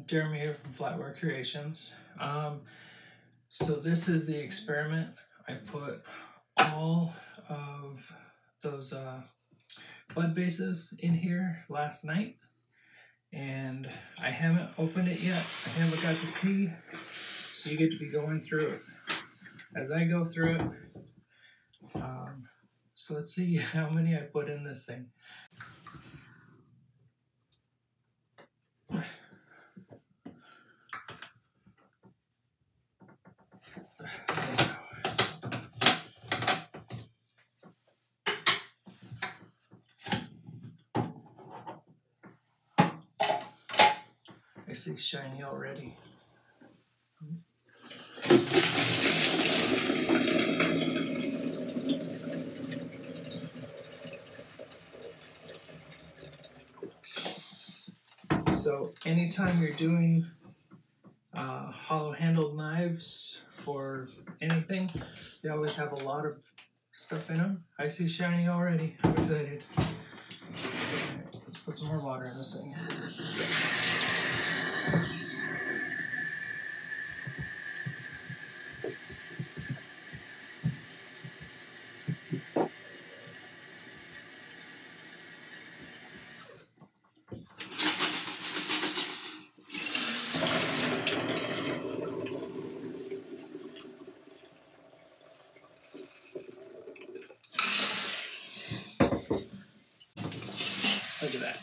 Jeremy here from Flatware Creations. So this is the experiment. I put all of those bud bases in here last night, and I haven't opened it yet. I haven't got to see, so you get to be going through it as I go through it. So let's see how many I put in this thing. I see shiny already. So anytime you're doing hollow-handled knives for anything, they always have a lot of stuff in them. I see shiny already. I'm excited. Right, let's put some more water in this thing. Look at that.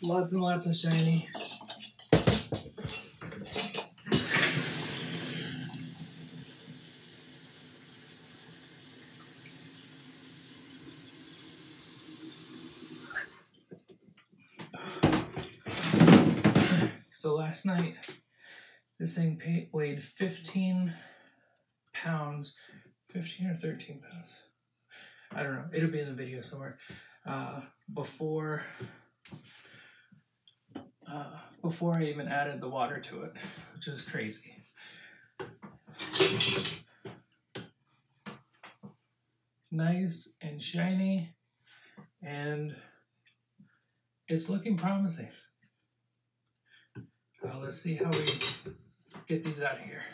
Lots and lots of shiny. So last night, this thing weighed 15 pounds, 15 or 13 pounds. I don't know, it'll be in the video somewhere. Before I even added the water to it, which is crazy. Nice and shiny, and it's looking promising. Let's see how we get these out of here.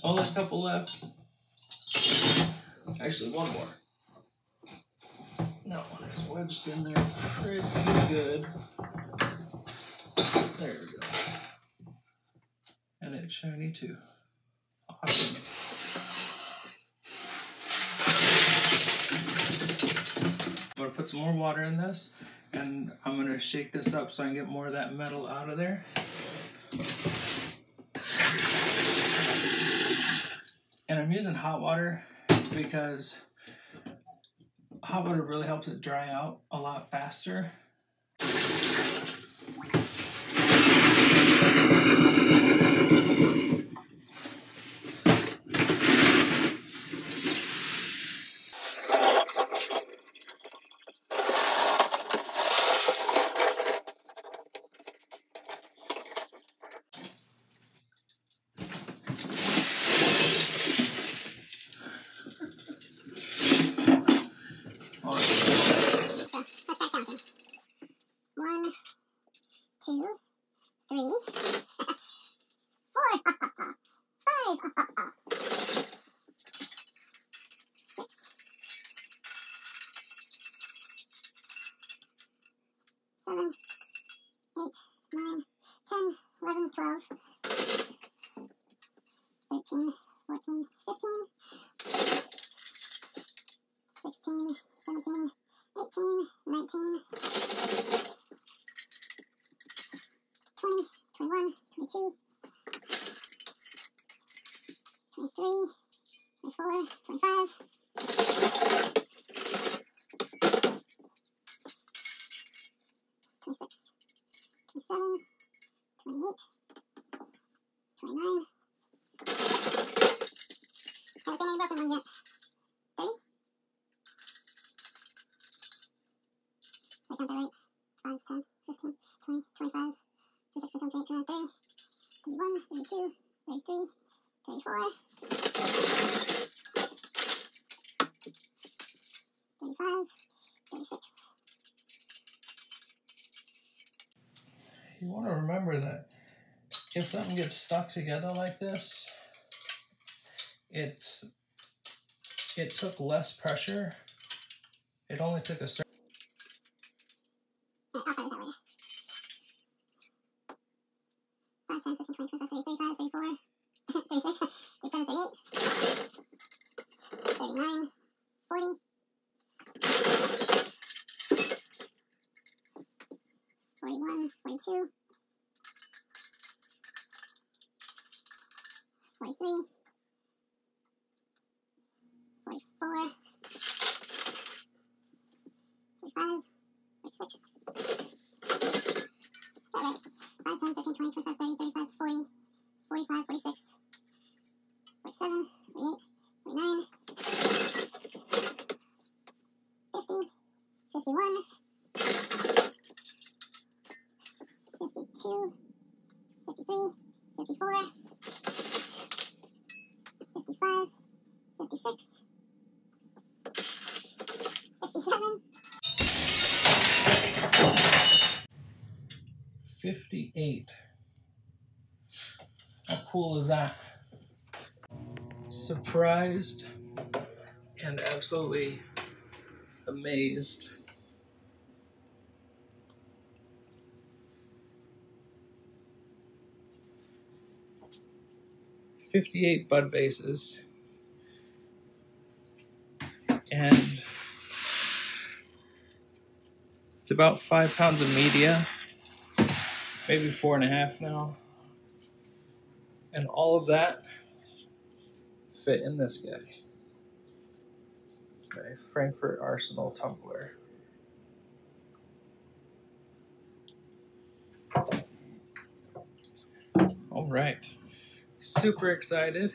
Only a couple left. Actually, one more. No, it's wedged in there pretty good. There we go. And it's shiny too. Awesome. I'm gonna put some more water in this, and I'm gonna shake this up so I can get more of that metal out of there. And I'm using hot water because hot water really helps it dry out a lot faster. 12, 13, 14, 15, 16, 17, 18, 19, 20, 21, 22, 23, 24, 25, 26, 27, 28, 29. Haven't seen any broken ones yet. 30? Did I count that right? 5, 10, 15, 20, 25, 26, 27, 28, 29, 30, 31, 32, 33, 34, 35, 36. You want to remember that if something gets stuck together like this, it took less pressure. It only took a certain... I'll try this out later. 5, 10, 15, 20, 25, 30, 35, 34, 36, 37, 38, 39, 40, 41, 42, 43, 44, 45, 46. Is that right? 5, 10, 15, 20, 25, 30, 35, 40, 45, 46, 47, 48, 49, 50, 51, 52, 53, 54, 55, 56, 57, 58. How cool is that? Surprised and absolutely amazed. $58 bud vases, and it's about 5 pounds of media, maybe 4.5 now, and all of that fit in this guy. Okay, Frankfurt Arsenal tumbler. All right, super excited.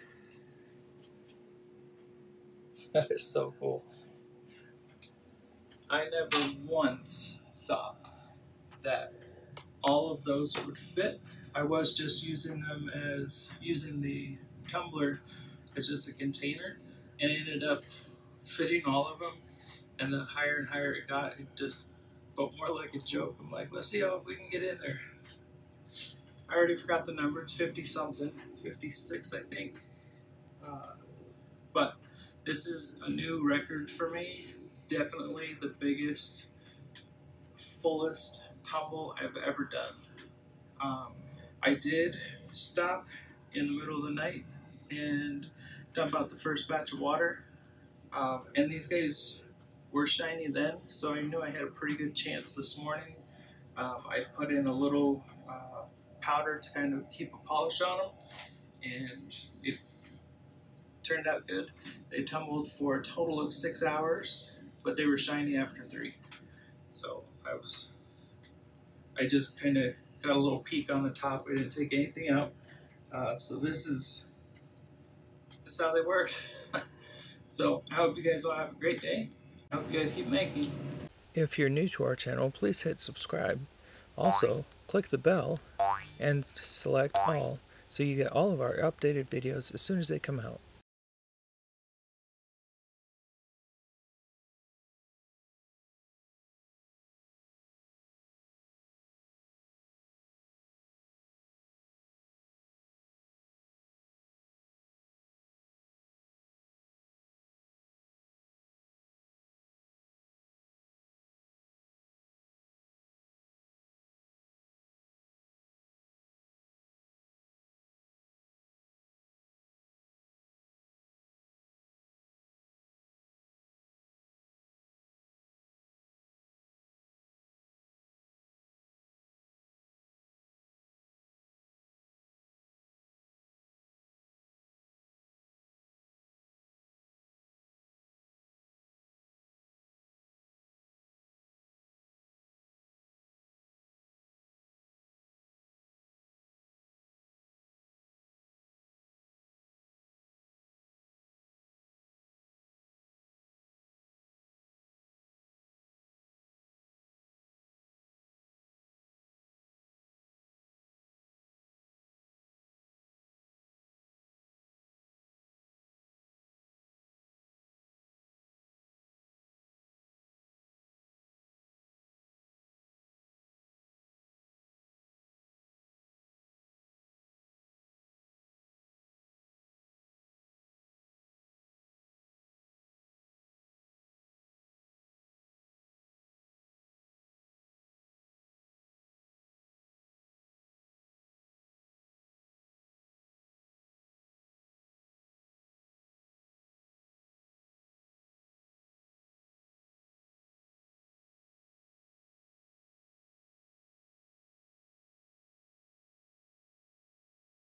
That is so cool. I never once thought that all of those would fit. I was just using them as using the tumbler as just a container, and it ended up fitting all of them. And the higher and higher it got, it just felt more like a joke. I'm like, let's see how we can get in there. I already forgot the number. It's 50 something, 56 I think. But this is a new record for me. Definitely the biggest, fullest tumble I've ever done. I did stop in the middle of the night and dump out the first batch of water. And these guys were shiny then, so I knew I had a pretty good chance this morning. I put in a little powder to kind of keep a polish on them, and it turned out good. They tumbled for a total of 6 hours, but they were shiny after 3. So I just kind of got a little peek on the top. We didn't take anything out. So this is how they worked. So I hope you guys all have a great day. I hope you guys keep making. If you're new to our channel, please hit subscribe. Also, click the bell and select all so you get all of our updated videos as soon as they come out.